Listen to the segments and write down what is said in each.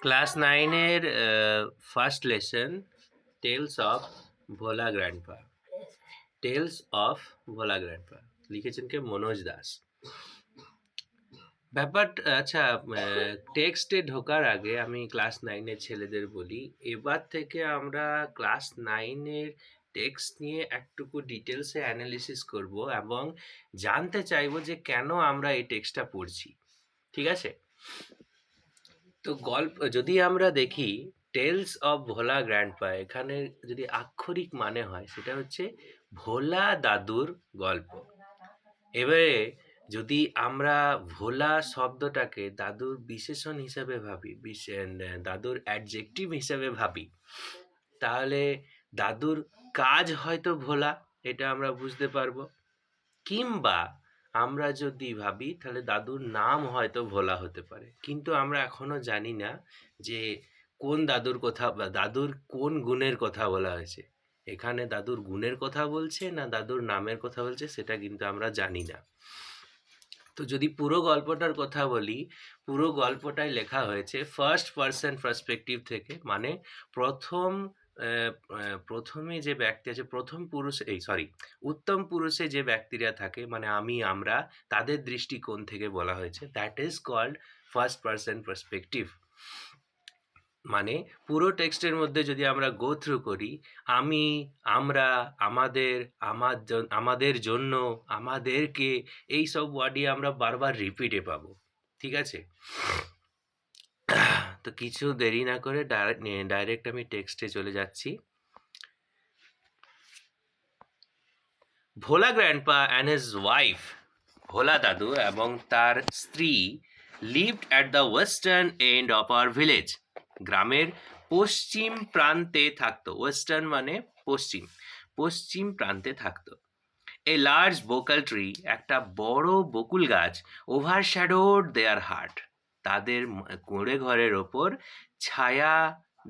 Class নাইনের first lesson tales of Bhola grandpa. Tales of Bhola grandpa লিখেছেন কে? মনোজ দাস। ব্যাপারটা আচ্ছা, টেক্সটে ঢোকার আগে আমি ক্লাস নাইনের ছেলেদের বলি, এবার থেকে আমরা ক্লাস নাইনের টেক্সট নিয়ে একটুকু ডিটেলসে অ্যানালিসিস করব এবং জানতে চাইবো যে কেন আমরা এই টেক্সটটা পড়ছি। ঠিক আছে? তো গল্প যদি আমরা দেখি, টেলস অফ ভোলা গ্র্যান্ডপা, এখানে যদি আক্ষরিক মানে হয় সেটা হচ্ছে ভোলা দাদুর গল্প। এবারে যদি আমরা ভোলা শব্দটাকে দাদুর বিশেষণ হিসেবে ভাবি, দাদুর অ্যাডজেক্টিভ হিসেবে ভাবি, তাহলে দাদুর কাজ হয়তো ভোলা, এটা আমরা বুঝতে পারবো। কিংবা আমরা যদি ভাবি তাহলে দাদুর নাম হয়তো ভোলা হতে পারে, কিন্তু আমরা এখনো জানি না যে কোন দাদুর কথা বা দাদুর কোন গুণের কথা বলা হয়েছে। এখানে দাদুর গুণের কথা বলছে না দাদুর নামের কথা বলছে, সেটা কিন্তু আমরা জানি না। তো যদি পুরো গল্পটার কথা বলি, পুরো গল্পটাই লেখা হয়েছে ফার্স্ট পার্সন পার্সপেক্টিভ থেকে, মানে প্রথম প্রথমে যে ব্যক্তি আছে, প্রথম পুরুষ, উত্তম পুরুষে যে ব্যক্তিরা থাকে, মানে আমি, আমরা, তাদের দৃষ্টিকোণ থেকে বলা হয়েছে। That is called first person perspective. মানে পুরো টেক্সটের মধ্যে যদি আমরা গো থ্রু করি, আমি, আমরা, আমাদের, আমাদের জন্য, আমাদেরকে, এই সব ওয়ার্ডই আমরা বারবার রিপিটে পাবো। ঠিক আছে? তো কিছু দেরি না করে ডাইরেক্ট আমি টেক্সটে চলে যাচ্ছি। ভোলা grandpa and his wife, Bhola দাদু এবং তার স্ত্রী, lived at the western end of our village, গ্রামের পশ্চিম প্রান্তে থাকতো। ওয়েস্টার্ন মানে পশ্চিম, পশ্চিম প্রান্তে থাকতো। এ লার্জ বোকাল ট্রি, একটা বড় বকুল গাছ, ওভারশ্যাডোড দেয়ার হার্ট, তাদের কুঁড়ে ঘরের ওপর ছায়া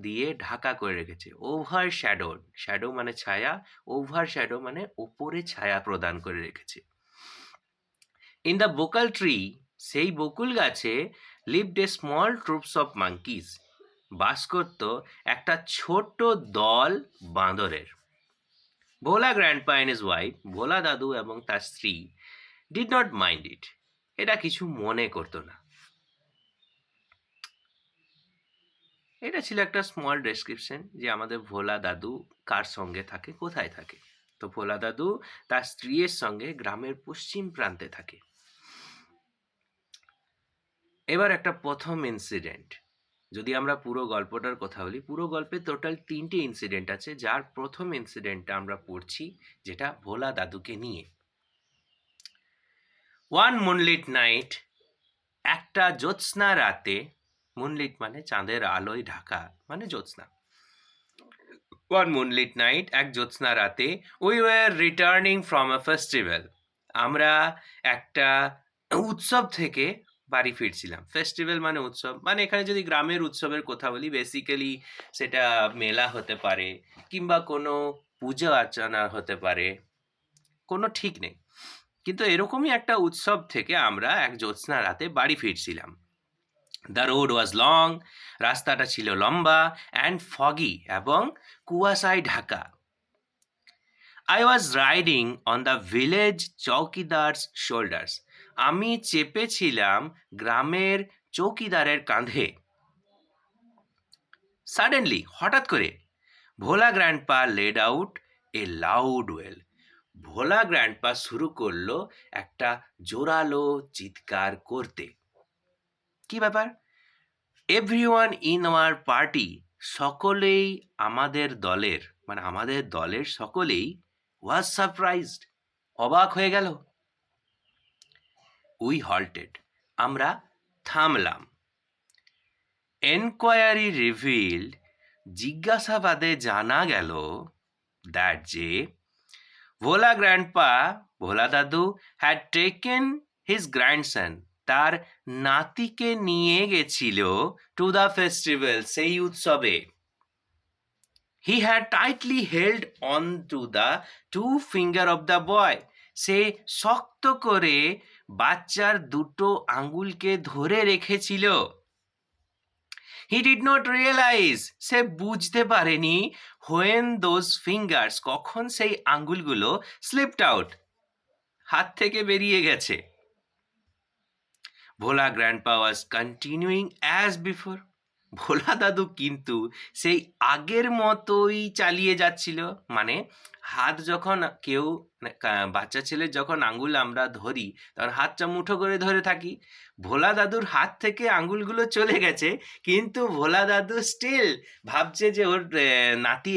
দিয়ে ঢাকা করে রেখেছে। ওভারশ্যাডোড, শ্যাডো মানে ছায়া, ওভারশ্যাডো মানে ওপরে ছায়া প্রদান করে রেখেছে। ইন দ্য বোকাল ট্রি, সেই বকুল গাছে, lived a small troops of monkeys, বাস করত একটা ছোট দল বাঁদরের। Bhola grandpa and his wife, Bhola দাদু এবং তার স্ত্রী, ডিড নট মাইন্ড ইট, এটা কিছু মনে করতো না। এটা ছিল একটা স্মল ডেসক্রিপশন যে আমাদের ভোলা দাদু কার সঙ্গে থাকে, কোথায় থাকে। তো ভোলা দাদু তার স্ত্রীর সঙ্গে গ্রামের পশ্চিম প্রান্তে থাকে। এবার একটা প্রথম ইনসিডেন্ট, যদি আমরা পুরো গল্পটার কথা বলি, পুরো গল্পে টোটাল 3টে ইনসিডেন্ট আছে, যার প্রথম ইনসিডেন্টটা আমরা পড়ছি, যেটা ভোলা দাদুকে নিয়ে। ওয়ান মুনলিট নাইট, একটা জ্যোৎস্না রাতে, মুনলিট মানে চাঁদের আলোয় ঢাকা, মানে জ্যোৎস্না। ওয়ান মুনলিট নাইট, এক জ্যোৎস্না রাতে, we were returning from a festival, আমরা একটা উৎসব থেকে বাড়ি ফিরছিলাম। ফেস্টিভ্যাল মানে উৎসব, মানে এখানে যদি গ্রামের উৎসবের কথা বলি, বেসিক্যালি সেটা মেলা হতে পারে কিংবা কোনো পুজো অর্চনা হতে পারে, কোনো ঠিক নেই, কিন্তু এরকমই একটা উৎসব থেকে আমরা এক জ্যোৎস্না রাতে বাড়ি ফিরছিলাম। দ্য রোড ওয়াজ লং, রাস্তাটা ছিল লম্বা, অ্যান্ড ফগি, এবং কুয়াশায় ঢাকা। I was riding on the village chowkidar's shoulders, আমি চেপেছিলাম গ্রামের চৌকিদারের কাঁধে। সাডেনলি, হঠাৎ করে, Bhola grandpa led out a loud wail, Bhola grandpa শুরু করলো একটা জোরালো চিৎকার করতে। কি ব্যাপার? এভরিওয়ান ইন আওয়ার পার্টি, সকলেই আমাদের দলের, মানে আমাদের দলের সকলেই, ওয়াজ সারপ্রাইজড, অবাক হয়ে গেল। উই হল্টেড, আমরা থামলাম। এনকোয়ারি রিভিলড, জিজ্ঞাসাবাদে জানা গেল, দ্যাট যে ভোলা গ্র্যান্ডপা, ভোলা দাদু, হ্যাড টেকেন হিজ গ্র্যান্ডসন, তার নাতিকে নিয়ে গেছিল টু দ্য ফেস্টিভ্যাল, সেই উৎসবে। He had tightly held on to the two finger of the boy, সে শক্ত করে বাচ্চার দুটো আঙ্গুলকে ধরে রেখেছিল। হি ডিড নট রিয়েলাইজ, সে বুঝতে পারেনি, হোয়েন দোজ ফিঙ্গার্স, কখন সেই আঙ্গুলগুলো স্লিপড আউট, হাত থেকে বেরিয়ে গেছে। Bhola grandpa was continuing as before, Bhola দাদু কিন্তু সেই আগের মতোই চালিয়ে যাচ্ছিল। মানে হাত যখন কেউ বাচ্চা ছেলের যখন আঙ্গুল আমরা ধরি তখন হাতটা মুঠো করে ধরে থাকি, ভোলা দাদুর হাত থেকে আঙ্গুলগুলো চলে গেছে, কিন্তু ভোলা দাদু স্টিল ভাবছে যে ওর নাতি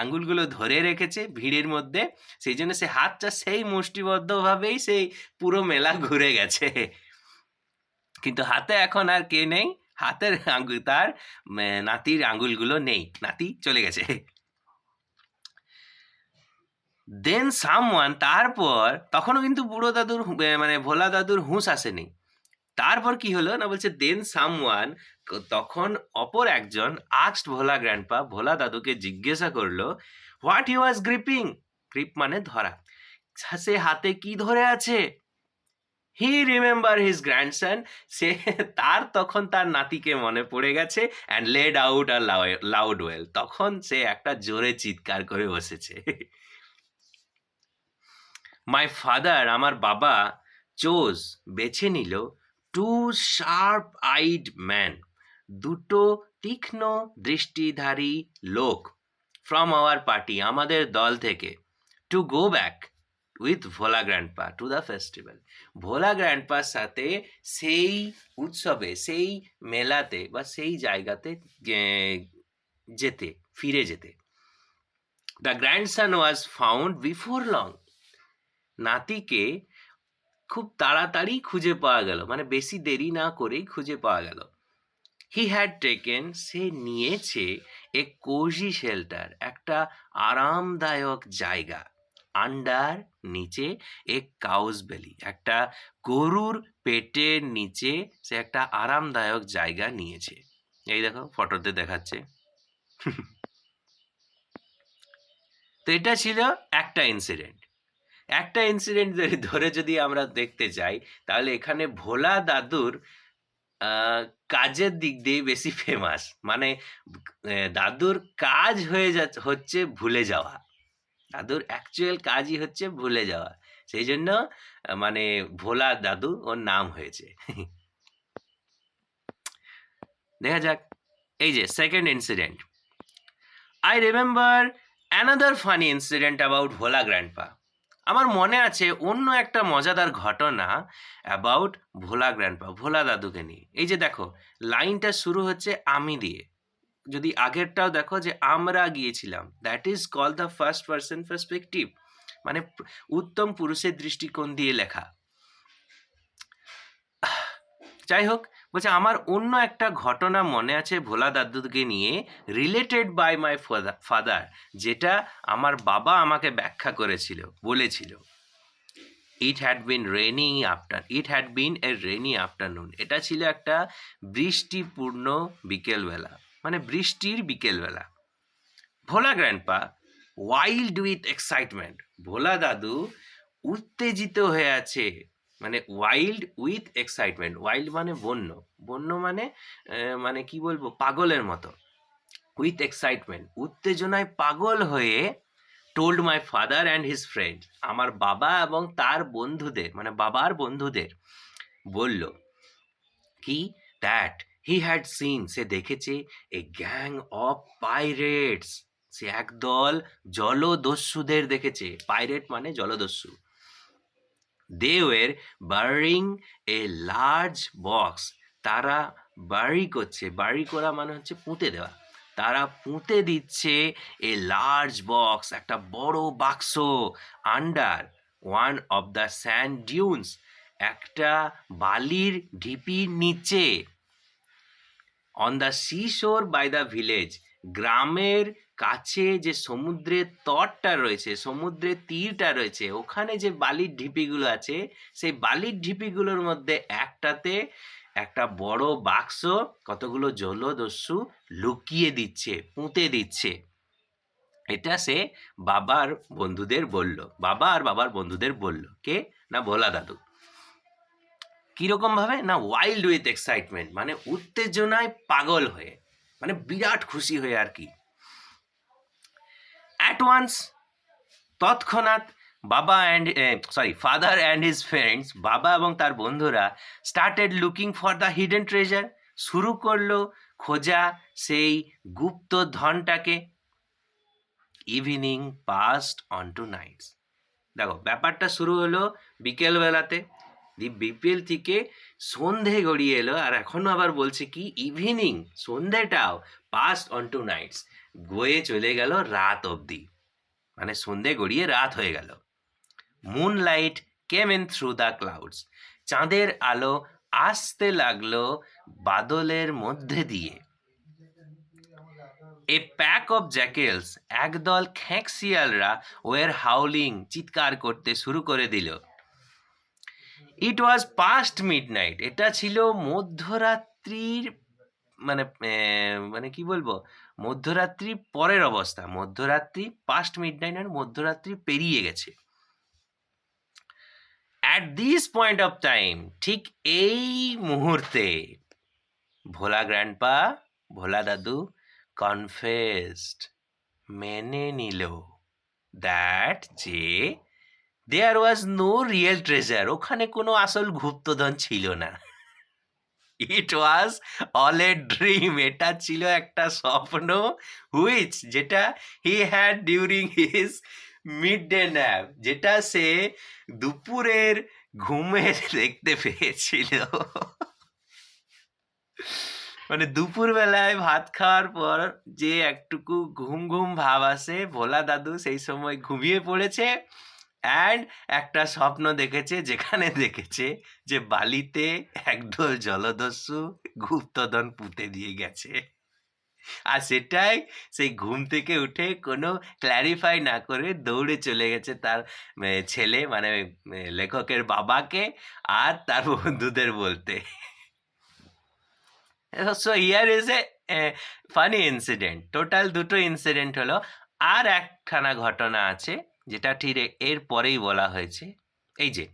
আঙ্গুলগুলো ধরে রেখেছে ভিড়ের মধ্যে, সেই জন্য সে হাতটা সেই মুষ্টিবদ্ধভাবেই সেই পুরো মেলা ঘুরে গেছে। কিন্তু হাতে এখন আর কে নেই, হাতের আঙ্গুল তার নাতির আঙ্গুলগুলো নেই, নাতি চলে গেছে। দেন সামওয়ান, তারপর তখনও কিন্তু বুড়ো দাদুর মানে ভোলা দাদুর হুঁশ আসেনি। তারপর কি হলো না, বলছে দেন সামওয়ান, তখন অপর একজন আস্কড ভোলা গ্র্যান্ডপা, ভোলা দাদুকে জিজ্ঞাসা করলো what he was gripping, grip মানে ধরা, সে হাতে কি ধরে আছে। হি রিমেম্বার হিজ গ্র্যান্ডসন, সে তার তখন তার নাতিকে মনে পড়ে গেছে, and laid out aloud well, তখন সে একটা জোরে চিৎকার করে বসেছে। মাই ফাদার, আমার বাবা, চোজ বেছে নিল, টু শার্প আইড ম্যান, দুটো তীক্ষ্ণ দৃষ্টিধারী লোক, ফ্রম আওয়ার পার্টি, আমাদের দল থেকে, to go back with Bhola grandpa to the festival, Bhola গ্র্যান্ডপার সাথে সেই উৎসবে, সেই মেলাতে বা সেই জায়গাতে যেতে, ফিরে যেতে। The grandson was found before long, নাতিকে খুব তাড়াতাড়ি খুঁজে পাওয়া গেল, মানে বেশি দেরি না করেই খুঁজে পাওয়া গেল। হি হ্যাড টেকেন, সে নিয়েছে, এ কোজি শেল্টার, একটা আরামদায়ক জায়গা, আন্ডার নিচে, এ কাউজ বেলি, একটা গরুর পেটের নিচে সে একটা আরামদায়ক জায়গা নিয়েছে। এই দেখো ফটোতে দেখাচ্ছে। তো এটা ছিল একটা ইনসিডেন্ট। একটা ইনসিডেন্ট ধরে যদি আমরা দেখতে যাই, তাহলে এখানে ভোলা দাদুর কাজের দিক দিয়ে বেশি ফেমাস, মানে দাদুর কাজ হচ্ছে ভুলে যাওয়া, দাদুর অ্যাকচুয়াল কাজই হচ্ছে ভুলে যাওয়া, সেই জন্য মানে ভোলা দাদু ওর নাম হয়েছে। দেখা যাক, এই যে second incident, I remember another funny incident about Bhola grandpa, আমার মনে আছে অন্য একটা মজাদার ঘটনা অ্যাবাউট ভোলা গ্র্যান্ডপা, ভোলা দাদুকে নিয়ে। এই যে দেখো লাইনটা শুরু হচ্ছে আমি দিয়ে, যদি আগেরটাও দেখো যে আমরা গিয়েছিলাম, that is call the first person perspective, মানে উত্তম পুরুষের দৃষ্টিকোণ দিয়ে লেখা। যাই হোক, বলছে আমার অন্য একটা ঘটনা মনে আছে ভোলা দাদুকে নিয়ে, রিলেটেড বাই মাই ফাদার, যেটা আমার বাবা আমাকে ব্যাখ্যা করেছিল, বলেছিল। It had been a rainy afternoon, এটা ছিল একটা বৃষ্টিপূর্ণ বিকেলবেলা, মানে বৃষ্টির বিকেলবেলা। Bhola grandpa wild with excitement, Bhola দাদু উত্তেজিত হয়ে আছে, মানে ওয়াইল্ড উইথ এক্সাইটমেন্ট, ওয়াইল্ড মানে বন্য, বন্য মানে মানে কি বলবো, পাগলের মতো, উইথ এক্সাইটমেন্ট উত্তেজনায় পাগল হয়ে, told my father and his friend, আমার বাবা এবং তার বন্ধুদের, মানে বাবার বন্ধুদের বলল কি, দ্যাট হি হ্যাড সিন, সে দেখেছে, এ গ্যাং অফ পাইরেটস, সে একদল জলদস্যুদের দেখেছে, পাইরেট মানে জলদস্যু। দে ওয়ের বারিং এ লার্জ বক্স, তারা বারি করছে, বারি করা মানে হচ্ছে পুঁতে দেওয়া, তারা পুঁতে দিচ্ছে এ লার্জ বক্স, একটা বড় বাক্স, under one of the sand dunes, একটা বালির ঢিপির নিচে, on the sea shore by the village, গ্রামের কাছে যে সমুদ্রের তটটা রয়েছে, সমুদ্রের তীরটা রয়েছে, ওখানে যে বালির ঢিপিগুলো আছে, সেই বালির ঢিপিগুলোর মধ্যে একটাতে একটা বড় বাক্স কতগুলো জলদস্যু লুকিয়ে দিচ্ছে, পুঁতে দিচ্ছে। এটা সে বাবার বন্ধুদের বলল, বাবা আর বাবার বন্ধুদের বলল, কে না ভোলা দাদু। কিরকম ভাবে না, ওয়াইল্ড উইথ এক্সাইটমেন্ট, মানে উত্তেজনায় পাগল হয়ে, মানে বিরাট খুশি হয়ে আর কি। অ্যাট ওয়ান্স, তৎক্ষণাৎ ফাদার অ্যান্ড হিজ ফ্রেন্ডস, বাবা এবং তার বন্ধুরা started looking for the hidden treasure, শুরু করলো খোঁজা সেই গুপ্ত ধনটাকে। Evening passed on to nights. দেখো ব্যাপারটা শুরু হলো বিকেলবেলাতে, বিকেল থেকে সন্ধে গড়িয়ে এলো, আর এখনো আবার বলছে কি ইভিনিং, সন্ধেটাও পাস্ট অন টু নাইটস, গয়ে চলে গেল রাত অবধি, মানে সন্ধে গড়িয়ে রাত হয়ে গেল। Moonlight came in through the clouds, চাঁদের আলো আসতে লাগলো বাদলের মধ্যে দিয়ে। এ প্যাক অফ জ্যাকেলস, একদল খ্যাঁকশিয়ালরা ওয়ের হাউলিং, চিৎকার করতে শুরু করে দিল। ইট ওয়াজ পাস্ট মিডনাইট, এটা ছিল মধ্যরাত্রির মানে মানে কি বলবো, মধ্যরাত্রি পরের অবস্থা, মধ্যরাত্রি পাস্ট মিডনাইট আর মধ্যরাত্রি পেরিয়ে গেছে। At this point of time, ঠিক এই মুহূর্তে, ভোলা গ্র্যান্ডপা, ভোলা দাদু কনফেসড, মেনে নিল দ্যাট যে দেয়ার ওয়াজ নো রিয়েল ট্রেজার, ওখানে কোনো আসল গুপ্তধন ছিল না। ইট ওয়াজ অল এ ড্রিম, এটা ছিল একটা স্বপ্ন, হুইচ, যেটা he had during his mid day nap, যেটা সে দুপুরের ঘুমে দেখতে পেয়েছিল। মানে দুপুর বেলায় ভাত খাওয়ার পর যে একটুকু ঘুম ঘুম ভাব আসে, ভোলা দাদু সেই সময় ঘুমিয়ে পড়েছে অ্যান্ড একটা স্বপ্ন দেখেছে, যেখানে দেখেছে যে বালিতে একদল জলদস্যু গুপ্তধন পুঁতে দিয়ে গেছে। আর সেটাই সেই ঘুম থেকে উঠে কোনো ক্ল্যারিফাই না করে দৌড়ে চলে গেছে তার ছেলে, মানে লেখকের বাবাকে আর তার বন্ধুদের বলতে। So here is a funny incident. Total দুটো ইনসিডেন্ট হলো, আর একখানা ঘটনা আছে যেটা ঠিক এর পরেই বলা হয়েছে। এই যে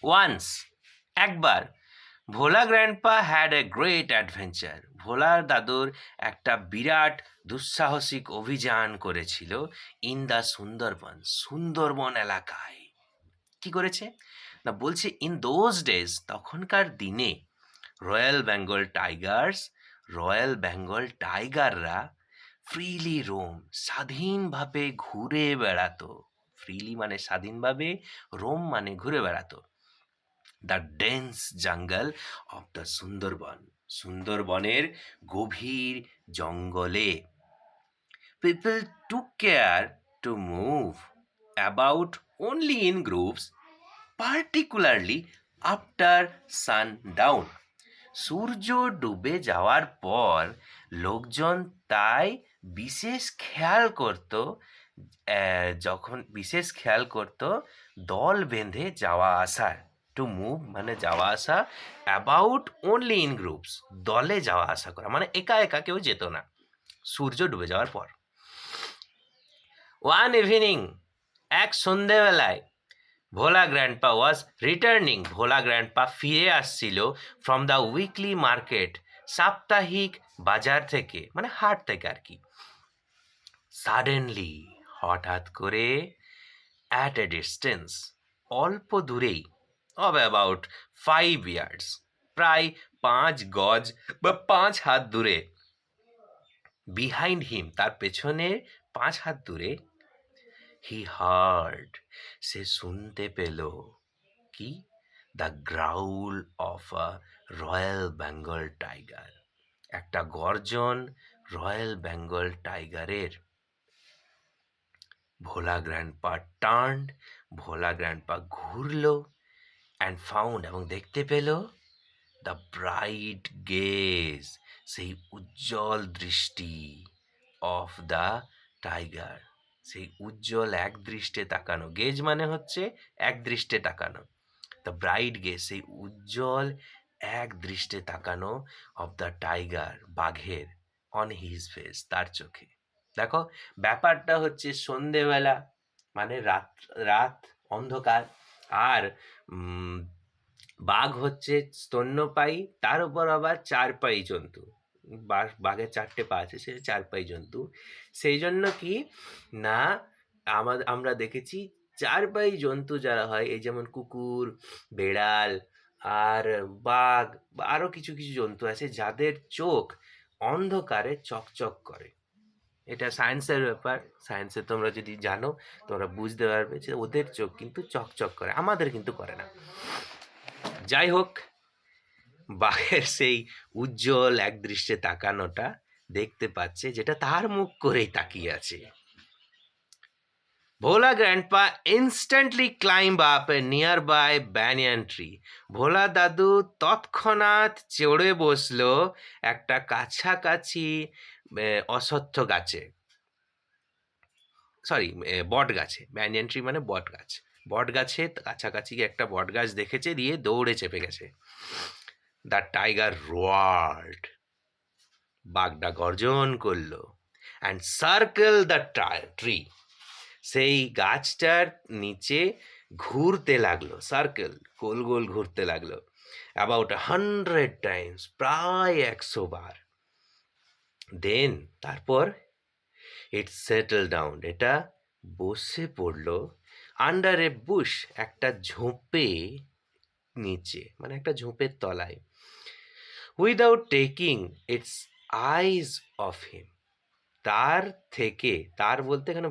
ওয়ান্স, একবার, Bhola grandpa had a great adventure, ভোলার দাদুর একটা বিরাট দুঃসাহসিক অভিযান করেছিল ইন দ্য সুন্দরবন, সুন্দরবন এলাকায়। কি করেছে না, বলছে ইন দোজ ডেজ, তখনকার দিনে royal Bengal tigers, royal Bengal টাইগাররা ফ্রিলি রোম, স্বাধীনভাবে ঘুরে বেড়াতো। ফ্রিলি মানে স্বাধীনভাবে, রোম মানে ঘুরে বেড়াতো। The dense jungle of the Sundarban, সুন্দরবনের গভীর জঙ্গলে। People took care to move about only in groups, particularly after sundown, সূর্য ডুবে যাওয়ার পর লোকজন তাই বিশেষ খেয়াল করত, যখন বিশেষ খেয়াল করত দল বেঁধে যাওয়া আসার। টু মুভ মানে যাওয়া আসা, অ্যাবাউট অনলি ইন গ্রুপস দলে যাওয়া আসা করা, মানে একা একা কেউ যেত না সূর্য ডুবে যাওয়ার পর। ওয়ান ইভিনিং, এক সন্ধেবেলায়, Bhola grandpa was returning, Bhola grandpa ফিরে আসছিল ফ্রম দ্য উইকলি মার্কেট, সাপ্তাহিক বাজার থেকে, মানে হাট থেকে আর কি। সাডেনলি, হঠাৎ করে, অ্যাট এ ডিস্টেন্স, অল্প দূরেই, অব অ্যাবাউট 5 yards, প্রায় 5 গজ বা 5 হাত দূরে, বিহাইন্ড হিম, তার পেছনে 5 হাত দূরে, হি হার্ড, সে শুনতে পেল কি, the growl of a royal Bengal tiger, একটা গর্জন রয়্যাল বেঙ্গল টাইগারের। Bhola grandpa turned, Bhola grandpa ঘুরল, অ্যান্ড ফাউন্ড, এবং দেখতে পেল, দ্য ব্রাইট গেজ, সেই উজ্জ্বল দৃষ্টি, অফ দ্য টাইগার, সেই উজ্জ্বল এক দৃষ্টে তাকানো, গেজ মানে হচ্ছে এক দৃষ্টে তাকানো, দ্য ব্রাইট গেজ, সেই উজ্জ্বল এক দৃষ্টে তাকানো, অফ দ্য টাইগার, বাঘের, অন হিজ ফেস, তার চোখে। দেখো ব্যাপারটা হচ্ছে সন্ধেবেলা, মানে রাত, রাত অন্ধকার, আর বাঘ হচ্ছে স্তন্যপায়ী, তার উপর আবার চারপায়ী জন্তু, বাঘের 4টে পা আছে, সে 4 পাই জন্তু। সেই জন্য কি না আমরা দেখেছি 4 পাই জন্তু যারা হয়, এই যেমন কুকুর, বেড়াল আর বাঘ বা আরো কিছু কিছু জন্তু আছে যাদের চোখ অন্ধকারে চকচক করে। এটা সায়েন্সের ব্যাপার। সায়েন্সে তোমরা যদি জানো তোমরা বুঝতে পারবে যে ওদের চোখ কিন্তু চকচক করে, আমাদের কিন্তু করে না। যাই হোক, বাঘের সেই উজ্জ্বল একদৃষ্টে তাকানোটা দেখতে পাচ্ছে, যেটা তার মুখ করেই তাকিয়ে আছে। Bhola grandpa instantly climb up a nearby banyan tree. Bhola দাদু তৎক্ষণাৎ চড়ে বসলো একটা কাছাকাছি অশ্বত্থ গাছে, সরি বট গাছে। ব্যানিয়ান ট্রি মানে বট গাছ। বট গাছে কাছাকাছি একটা বট গাছ দেখেছে, দিয়ে দৌড়ে চেপে গেছে। দ্য টাইগার রোয়ার্ড, বাঘটা গর্জন করলো, অ্যান্ড সার্কেল দ্য ট্রি, সেই গাছটার নিচে ঘুরতে লাগলো, সার্কেল গোল গোল ঘুরতে লাগলো, অ্যাবাউট 100 টাইমস, প্রায় 100 বার। দেন তারপর ইট সেটেল ডাউন, এটা বসে পড়লো আন্ডার এ বুশ, একটা ঝোপে নিচে, মানে একটা ঝোপের তলায়। Without taking it's eyes of him, তার থেকে, তার বলতে এখানে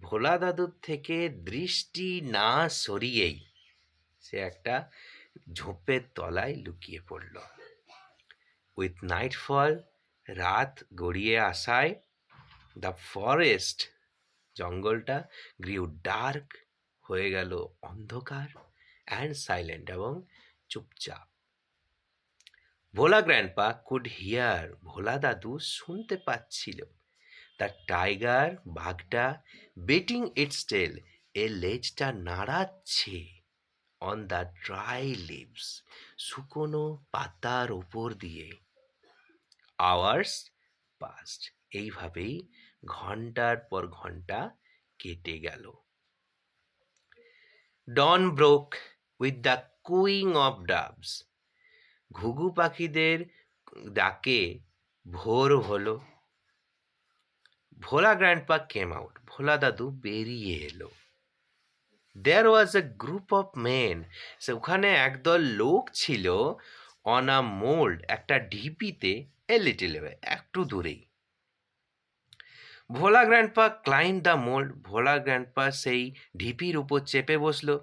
ভোলা দাদুর থেকে দৃষ্টি না সরিয়েই সে একটা ঝোপের তলায় লুকিয়ে পড়ল। উইথ নাইটফল, রাত গড়িয়ে আসায়, দ্য ফরেস্ট, জঙ্গলটা গ্রিউ ডার্ক, হয়ে গেল অন্ধকার, অ্যান্ড সাইলেন্ট, এবং চুপচাপ। ভোলা গ্র্যান্ডপা কুড হিয়ার, ভোলা দাদু শুনতে পাচ্ছিল, দ্য টাইগার, বাঘটা, বেটিং ইটস টেল, এর লেজটা নাড়াচ্ছে, অন দ্য ড্রাই লিভস, শুকনো পাতার ওপর দিয়ে। আওয়ার্স পাস্ট, এইভাবেই ঘন্টার পর ঘন্টা কেটে গেল। Dawn broke with the cooing of doves, ঘুঘু পাখিদের ডাকে ভোর হলো। ভোলা গ্র্যান্ডপা কেম আউট, ভোলা দাদু বেরিয়ে এলো। দেয়ার ওয়াজ এ গ্রুপ অফ মেন, ওখানে একদল লোক ছিল, অন আ মোল্ড, একটা ঢিপিতে, এ লিটল ওয়ে, একটু দূরেই। Bhola grandpa climb the mound, Bhola grandpa সেই ঢিপির উপর চেপে বসলো,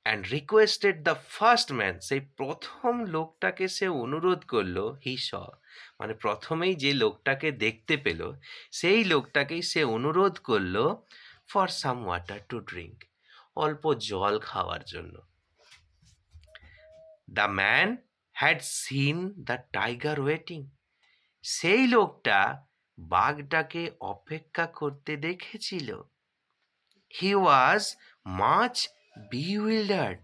and requested the first man, সেই প্রথম লোকটাকে সে অনুরোধ করলো, হি স, মানে প্রথমেই যে লোকটাকে দেখতে পেল সেই লোকটাকেই সে অনুরোধ করলো, for some water to drink, অল্প জল খাওয়ার জন্য। The man had seen the tiger waiting, সেই লোকটা বাঘটাকে অপেক্ষা করতে দেখেছিল। হি ওয়াজ মাচ বিউইল্ডার্ড,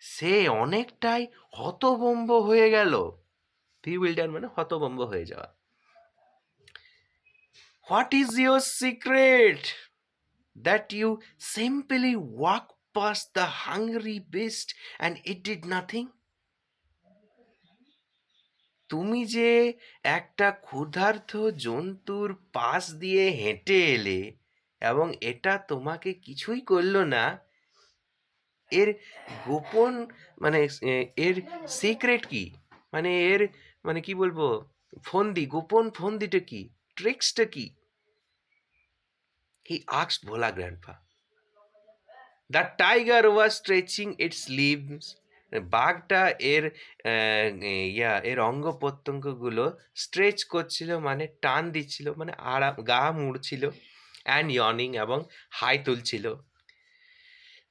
সে অনেকটাই হতভম্ব হয়ে গেল। বিউইল্ডার মানে হতভম্ব হয়ে যাওয়া। What is your secret that you simply walk past the hungry beast and it did nothing, তুমি যে একটা ক্ষুধার্ত জন্তুর পাশ দিয়ে হেঁটে এলে এবং এটা তোমাকে কিছুই করলো না, এর গোপন মানে এর সিক্রেট কি, মানে এর মানে কি বলবো, ফন্দি, গোপন ফন্দিটা কি, ট্রিক্সটা কি? He asked Bhola grandpa. The tiger was stretching its lives, বাঘটা এর এর অঙ্গ প্রত্যঙ্গগুলো স্ট্রেচ করছিল, মানে টান দিচ্ছিল, মানে আরাম, গা মুড়ছিল, অ্যান্ড ইয়নিং, এবং হাই তুলছিল।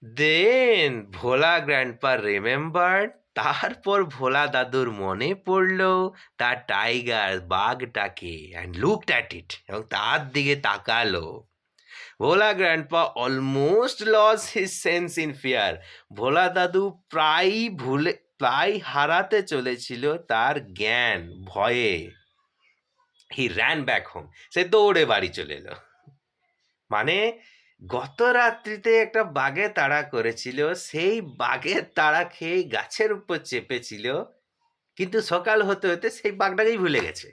দেন ভোলা গ্র্যান্ডপা রিমেম্বার্ড, তারপর ভোলা দাদুর মনে পড়লো তার টাইগার, বাঘটাকে, অ্যান্ড লুকড অ্যাট ইট, এবং তার দিকে তাকালো। Bhola grandpa almost lost his sense in fear, Bhola দাদু প্রায় হারাতে চলেছিল তার জ্ঞান ভয়ে। হি র্যান ব্যাক হোম, সে দৌড়ে বাড়ি চলে এলো। মানে গত রাত্রিতে একটা বাঘে তাড়া করেছিল, সেই বাঘের তাড়া খেয়ে গাছের উপর চেপেছিল, কিন্তু সকাল হতে হতে সেই বাঘটাকেই ভুলে গেছে।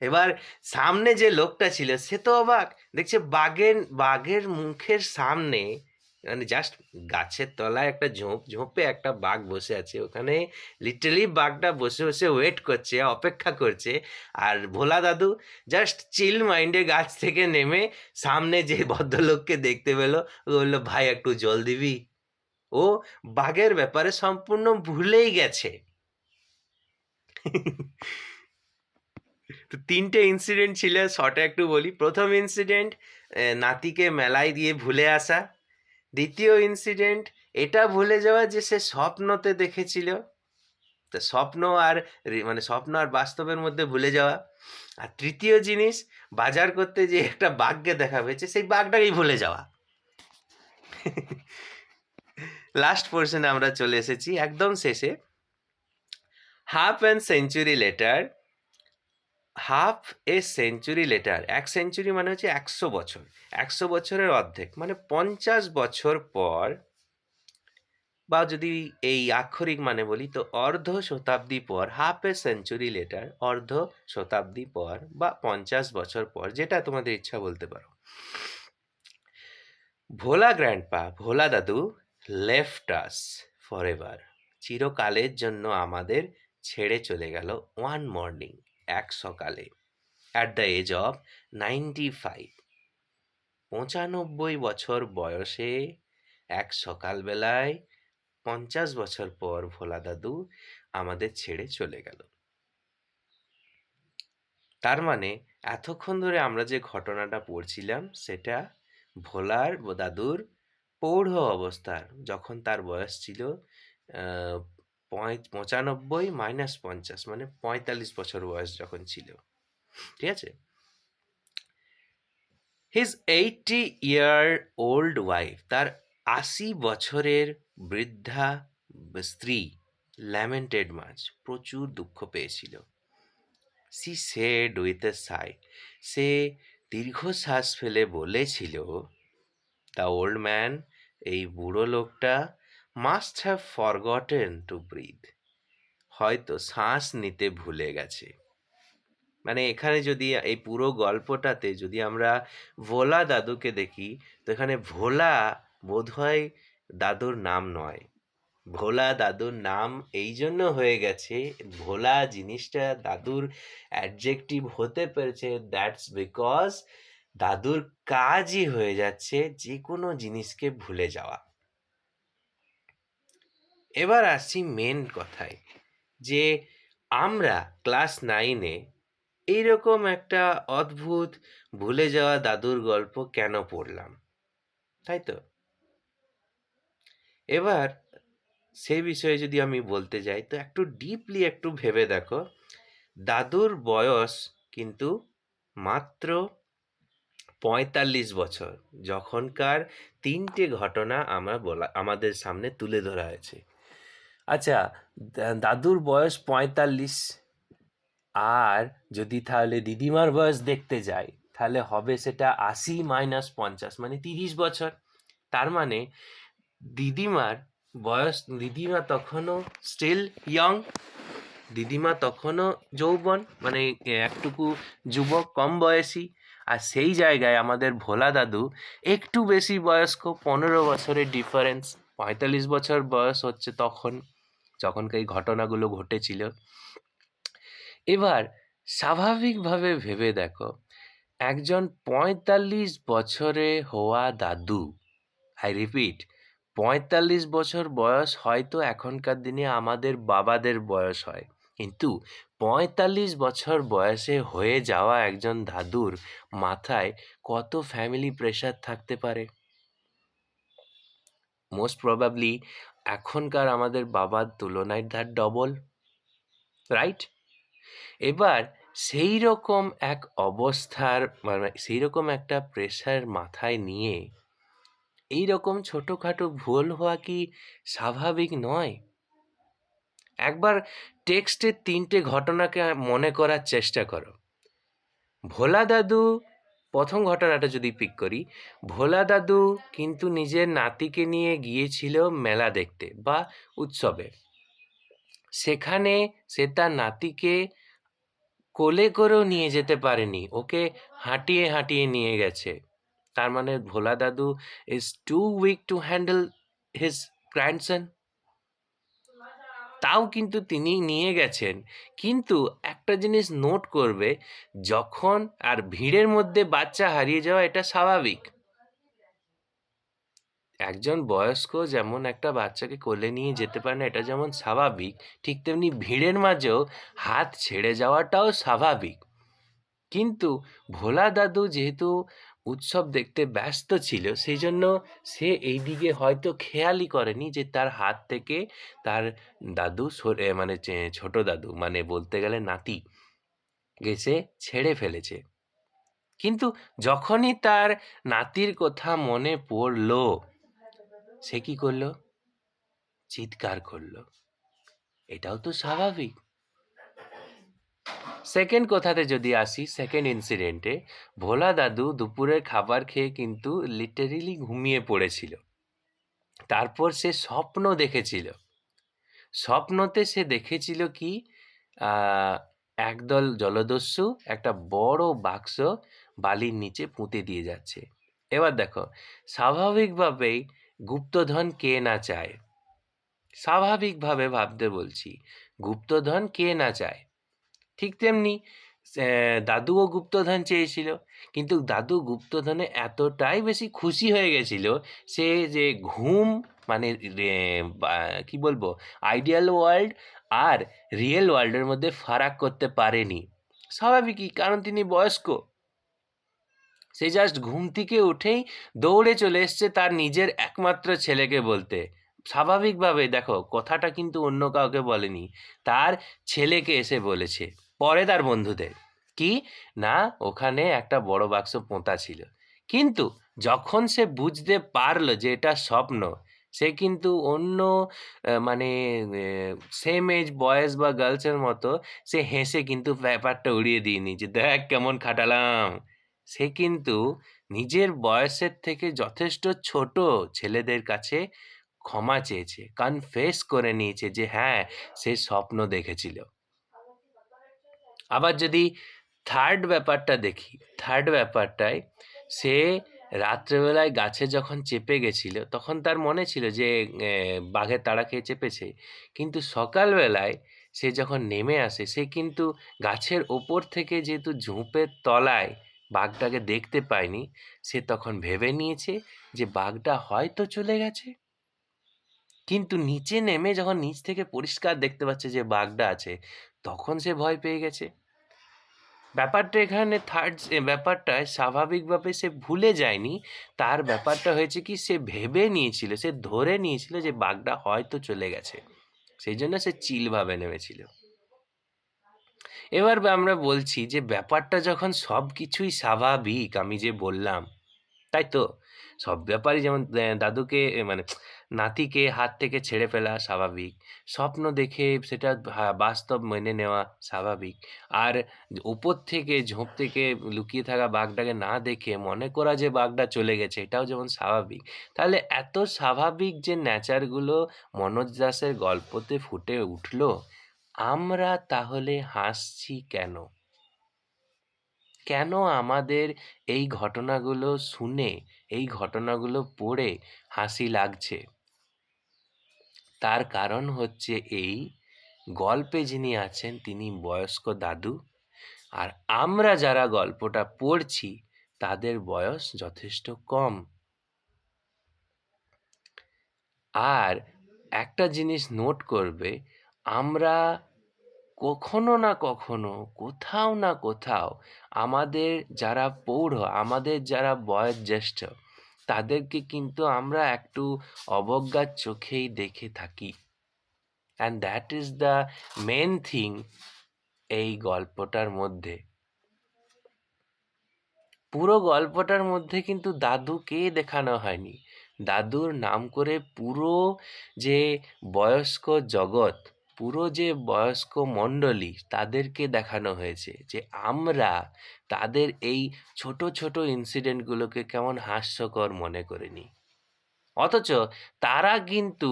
এবার সামনে যে লোকটা ছিল সে তো অবাক, দেখছে বাঘের মুখের সামনে, মানে জাস্ট গাছের তলায় একটা ঝোপে একটা বাঘ বসে আছে, ওখানে লিটারালি বাঘটা বসে বসে ওয়েট করছে, অপেক্ষা করছে। আর ভোলা দাদু জাস্ট চিল মাইন্ডে গাছ থেকে নেমে সামনে যে ভদ্রলোককে দেখতে পেলো, ও বললো, ভাই একটু জল দিবি। ও বাঘের ব্যাপারে সম্পূর্ণ ভুলেই গেছে। তো ৩টে ইনসিডেন্ট ছিল, শর্টে একটু বলি। প্রথম ইনসিডেন্ট, নাতিকে মেলায় দিয়ে ভুলে আসা। দ্বিতীয় ইনসিডেন্ট, এটা ভুলে যাওয়া যে সে স্বপ্নতে দেখেছিল, তো স্বপ্ন আর বাস্তবের মধ্যে ভুলে যাওয়া। আর তৃতীয় জিনিস, বাজার করতে যে একটা বাঘকে দেখা হয়েছে, সেই বাঘটাকেই ভুলে যাওয়া। লাস্ট পোর্শনে আমরা চলে এসেছি, একদম শেষে। Half a century letter, ১ century মানে হচ্ছে ১০০ বছর, ১০০ বছরের অর্ধেক মানে ৫০ বছর পর, বা যদি এই আক্ষরিক মানে বলি তো অর্ধ শতাব্দী পর, হাফ এ সেঞ্চুরি লেটার, অর্ধ শতাব্দী পর বা ৫০ বছর পর, যেটা তোমাদের ইচ্ছা বলতে পারো। ভোলা দাদু লেফট আস ফরএভার, চিরকালের জন্য আমাদের ছেড়ে চলে গেল, ওয়ান মর্নিং, এক সকালে, অ্যাট দ্য এজ অফ ৯৫, ৯৫ বছর বয়সে, এক সকালবেলায় ৫০ বছর পর ভোলা দাদু আমাদের ছেড়ে চলে গেল। তার মানে এতক্ষণ ধরে আমরা যে ঘটনাটা পড়ছিলাম সেটা ভোলার দাদুর পৌঢ় অবস্থার, যখন তার বয়স ছিল ৯৫ মাইনাস ৫০ মানে ৪৫ বছর বয়স যখন ছিল, ঠিক আছে। হিজ 80-year-old ওয়াইফ, তার ৮০ বছরের বৃদ্ধা স্ত্রী, ল্যামেন্টেড মাচ, প্রচুর দুঃখ পেয়েছিল। সি সেড উইথ এ সাই, সে দীর্ঘশ্বাস ফেলে বলেছিল, দ্য ওল্ড ম্যান, এই বুড়ো লোকটা, must have forgotten to breathe, হয়তো শ্বাস নিতে ভুলে গেছে। মানে এখানে যদি এই পুরো গল্পটাতে যদি আমরা ভোলা দাদুকে দেখি, তো এখানে ভোলা বোধহয় দাদুর নাম নয়, ভোলা দাদুর নাম এই জন্য হয়ে গেছে, ভোলা জিনিসটা দাদুর অ্যাডজেক্টিভ হতে পেরেছে, দ্যাটস বিকজ দাদুর কাজই হয়ে যাচ্ছে যে কোনো জিনিসকে ভুলে যাওয়া। এবার আসছি মেন কথায়, যে আমরা ক্লাস 9-এ এইরকম একটা অদ্ভুত ভুলে যাওয়া দাদুর গল্প কেন পড়লাম, তাই তো? এবার সেই বিষয়ে যদি আমি বলতে যাই, তো একটু ডিপলি একটু ভেবে দেখো, দাদুর বয়স কিন্তু মাত্র ৪৫ বছর, যখনকার ৩টে ঘটনা আমাদের সামনে তুলে ধরা হয়েছে। আচ্ছা, দাদুর বয়স ৪৫, আর যদি তাহলে দিদিমার বয়স দেখতে যাই, তাহলে হবে সেটা ৮০ মাইনাস ৫০ মানে ৩০ বছর। তার মানে দিদিমা তখনও স্টিল ইয়ং, দিদিমা তখনও যৌবন, মানে একটুকু যুবক, কম বয়সী। আর সেই জায়গায় আমাদের ভোলা দাদু একটু বেশি বয়স্ক, ১৫ বছরের ডিফারেন্স, ৪৫ বছর বয়স হচ্ছে যখনকার এই ঘটনাগুলো ঘটেছিল। এবার স্বাভাবিকভাবে ভেবে দেখো, একজন ৪৫ বছরে হওয়া দাদু, আই রিপিট, ৪৫ বছর বয়স হয়তো এখনকার দিনে আমাদের বাবাদের বয়স হয়, কিন্তু ৪৫ বছর বয়সে হয়ে যাওয়া একজন দাদুর মাথায় কত ফ্যামিলি প্রেশার থাকতে পারে? মোস্ট প্রবাবলি এখনকার আমাদের বাবার তুলনায় তার ডবল, রাইট? এবার সেই রকম এক অবস্থার, মানে সেই রকম একটা প্রেশার মাথায় নিয়ে এই রকম ছোটোখাটো ভুল হওয়া কি স্বাভাবিক নয়? একবার টেক্সটের ৩টে ঘটনাকে মনে করার চেষ্টা করো। ভোলা দাদু, প্রথম ঘটনাটা যদি পিক করি, ভোলা দাদু কিন্তু নিজের নাতিকে নিয়ে গিয়েছিল মেলা দেখতে বা উৎসবে। সেখানে সে তার নাতিকে কোলে করেও নিয়ে যেতে পারেনি, ওকে হাঁটিয়ে হাঁটিয়ে নিয়ে গেছে। তার মানে ভোলা দাদু is too weak to handle his grandson. তাও কিন্তু তিনি নিয়ে গেছেন। কিন্তু একটা জিনিস নোট করবে, যখন আর ভিড়ের মধ্যে বাচ্চা হারিয়ে যাওয়া এটা স্বাভাবিক। একজন বয়স্ক যেমন একটা বাচ্চাকে কোলে নিয়ে যেতে পারে না, এটা যেমন স্বাভাবিক, ঠিক তেমনি ভিড়ের মাঝেও হাত ছেড়ে যাওয়াটাও স্বাভাবিক। কিন্তু ভোলা দাদু যেহেতু উৎসব দেখতে ব্যস্ত ছিল, সেই জন্য সে এই দিকে হয়তো খেয়ালই করেনি যে তার হাত থেকে তার দাদু সরে, মানে ছোট দাদু, মানে বলতে গেলে নাতি গেছে ছেড়ে ফেলেছে। কিন্তু যখনই তার নাতির কথা মনে পড়লো, সে কি করলো? চিৎকার করলো। এটাও তো স্বাভাবিক। সেকেন্ড কথাতে যদি আসি, সেকেন্ড ইনসিডেন্টে, ভোলা দাদু দুপুরের খাবার খেয়ে কিন্তু লিটারেলি ঘুমিয়ে পড়েছিল। তারপর সে স্বপ্ন দেখেছিল। স্বপ্নতে সে দেখেছিল কি, আহ, একদল জলদস্যু একটা বড় বাক্স বালির নিচে পুঁতে দিয়ে যাচ্ছে। এবার দেখো, স্বাভাবিকভাবেই গুপ্তধন কে না চায়? স্বাভাবিকভাবে ভাবতে বলছি, গুপ্তধন কে না চায়? ঠিক তেমনি দাদুও গুপ্তধন চেয়েছিল। কিন্তু দাদু গুপ্তধনে এতটাই বেশি খুশি হয়ে গেছিল, সে যে ঘুম, মানে কি বলবো, আইডিয়াল ওয়ার্ল্ড আর রিয়েল ওয়ার্ল্ডের মধ্যে ফারাক করতে পারেনি। স্বাভাবিকই, কারণ তিনি বয়স্ক। সে জাস্ট ঘুম থেকে উঠেই দৌড়ে চলে এসছে তার নিজের একমাত্র ছেলেকে বলতে। স্বাভাবিকভাবে দেখো, কথাটা কিন্তু অন্য কাউকে বলেনি, তার ছেলেকে এসে বলেছে। পরে তার বন্ধুদের কি না, ওখানে একটা বড় বাক্স পোঁতা ছিল। কিন্তু যখন সে বুঝতে পারলো যে এটা স্বপ্ন, সে কিন্তু অন্য মানে সেম এজ বয়েজ বা গার্লসের মতো সে হেসে কিন্তু ব্যাপারটা উড়িয়ে দিইনি যে দেখ কেমন খাটালাম। সে কিন্তু নিজের বয়সের থেকে যথেষ্ট ছোট ছেলেদের কাছে ক্ষমা চেয়েছে, কনফেস করে নিয়েছে যে হ্যাঁ, সে স্বপ্ন দেখেছিল। আবার যদি থার্ড ব্যাপারটা দেখি, থার্ড ব্যাপারটায় সে রাত্রেবেলায় গাছে যখন চেপে গেছিল, তখন তার মনে ছিল যে বাঘের তাড়া খেয়ে চেপেছে। কিন্তু সকালবেলায় সে যখন নেমে আসে, সে কিন্তু গাছের ওপর থেকে যেহেতু ঝোপের তলায় বাঘটাকে দেখতে পায়নি, সে তখন ভেবে নিয়েছে যে বাঘটা হয়তো চলে গেছে। কিন্তু নিচে নেমে যখন নিচ থেকে পরিষ্কার দেখতে পাচ্ছে যে বাঘটা আছে, তখন সে ভয় পেয়ে গেছে। ব্যাপারটা এখানে থার্ড ব্যাপারটায় স্বাভাবিকভাবে সে ভুলে যায়নি। তার ব্যাপারটা হয়েছে কি, সে ভেবে নিয়েছিল, সে ধরে নিয়েছিল যে বাঘটা হয়তো চলে গেছে, সেই জন্য সে চিলভাবে নেমেছিল। এবার আমরা বলছি যে ব্যাপারটা যখন সব কিছুই স্বাভাবিক, আমি যে বললাম, তাই তো সব ব্যাপারই যেমন দাদুকে মানে নাতিকে হাত থেকে ছেড়ে ফেলা স্বাভাবিক, স্বপ্ন দেখে সেটা বাস্তব মেনে নেওয়া স্বাভাবিক, আর উপর থেকে ঝোপ থেকে লুকিয়ে থাকা বাঘটাকে না দেখে মনে করা যে বাঘটা চলে গেছে, এটাও যেমন স্বাভাবিক। তাহলে এত স্বাভাবিক যে নেচারগুলো মনোজ দাসের গল্পতে ফুটে উঠলো, আমরা তাহলে হাসছি কেন? কেন আমাদের এই ঘটনাগুলো শুনে, এই ঘটনাগুলো পড়ে হাসি লাগছে? তার কারণ হচ্ছে এই, গল্পে যিনি আছেন তিনি বয়স্ক দাদু, আর আমরা যারা গল্পটা পড়ছি তাদের বয়স যথেষ্ট কম। আর একটা জিনিস নোট করবে, আমরা কখনো না কখনো, কোথাও না কোথাও, আমাদের যারা প্রৌঢ়, আমাদের যারা বয়োজ্যেষ্ঠ, তাদেরকে কিন্তু আমরা একটু অবজ্ঞার চোখেই দেখে থাকি। And that is the main thing এই গল্পটার মধ্যে। পুরো গল্পটার মধ্যে কিন্তু দাদুকে দেখানো হয়নি, দাদুর নাম করে পুরো যে বয়স্ক জগৎ, পুরো যে বয়স্ক মণ্ডলী, তাদেরকে দেখানো হয়েছে যে আমরা তাদের এই ছোট ছোট ইনসিডেন্টগুলোকে কেমন হাস্যকর মনে করে নিই। অথচ তারা কিন্তু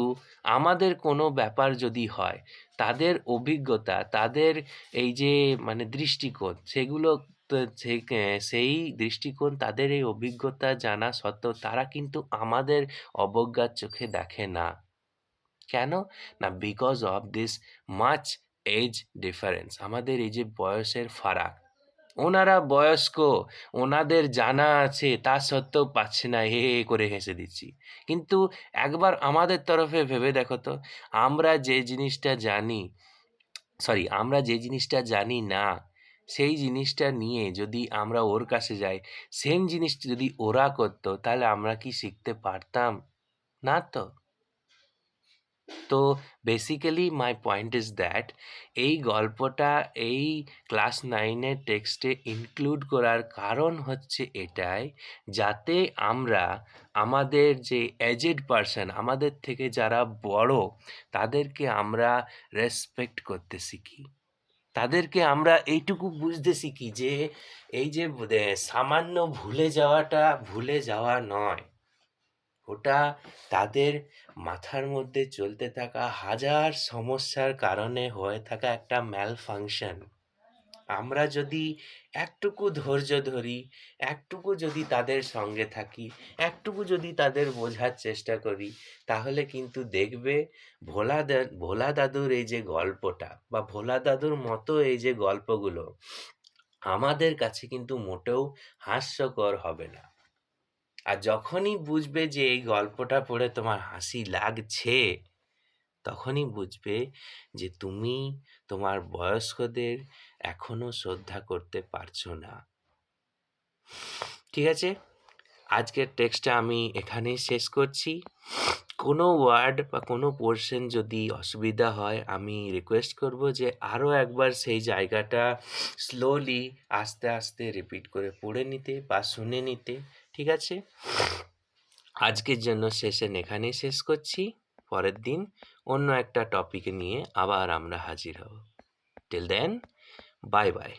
আমাদের কোনো ব্যাপার যদি হয়, তাদের অভিজ্ঞতা, তাদের এই যে মানে দৃষ্টিকোণ সেগুলো সেই দৃষ্টিকোণ, তাদের এই অভিজ্ঞতা জানা সত্ত্বেও তারা কিন্তু আমাদের অবজ্ঞার চোখে দেখে না। কেন? না because of this much age difference, আমাদের এই যে বয়সের ফারাক। ওনারা বয়স্ক, ওনাদের জানা আছে, তা সত্ত্বেও পাচ্ছে না, হে হে করে হেসে দিচ্ছি। কিন্তু একবার আমাদের তরফে ভেবে দেখো তো, আমরা যে জিনিসটা জানি না, সেই জিনিসটা নিয়ে যদি আমরা ওর কাছে যাই, সেম জিনিসটা যদি ওরা করতো, তাহলে আমরা কি শিখতে পারতাম? না তো। তো basically my point is that এই গল্পটা এই ক্লাস 9 এর টেক্সটে ইনক্লুড করার কারণ হচ্ছে এটাই, যাতে আমরা আমাদের যে এজেড পারসন, আমাদের থেকে যারা বড়, তাদেরকে আমরা রেসপেক্ট করতে শিখি। তাদেরকে আমরা এইটুকু বুঝতে শিখি যে এই যে সামান্য ভুলে যাওয়া নয়, ওটা তাদের মাথার মধ্যে চলতে থাকা হাজার সমস্যার কারণে হয়ে থাকা একটা ম্যালফাংশন। আমরা যদি একটুকু ধৈর্য ধরি, একটুকু যদি তাদের সঙ্গে থাকি, একটুকু যদি তাদের বোঝার চেষ্টা করি, তাহলে কিন্তু দেখবে ভোলা দাদুর এই যে গল্পটা, বা ভোলা দাদুর মতো এই যে গল্পগুলো আমাদের কাছে কিন্তু মোটেও হাস্যকর হবে না। আর যখনই বুঝবে যে এই গল্পটা পড়ে তোমার হাসি লাগছে, তখনই বুঝবে যে তুমি তোমার বয়স্কদের এখনো শ্রদ্ধা করতে পারছো না। ঠিক আছে, আজকের টেক্সটটা আমি এখানেই শেষ করছি। কোনো ওয়ার্ড বা কোনো পোর্শন যদি অসুবিধা হয়, আমি রিকোয়েস্ট করব যে আরও একবার সেই জায়গাটা স্লোলি আস্তে আস্তে রিপিট করে পড়ে নিতে বা শুনে নিতে। ঠিক আছে, আজকের জন্য সেশন এখানেই শেষ করছি। পরের দিন অন্য একটা টপিক নিয়ে আবার আমরা হাজির হব। Till then, bye by.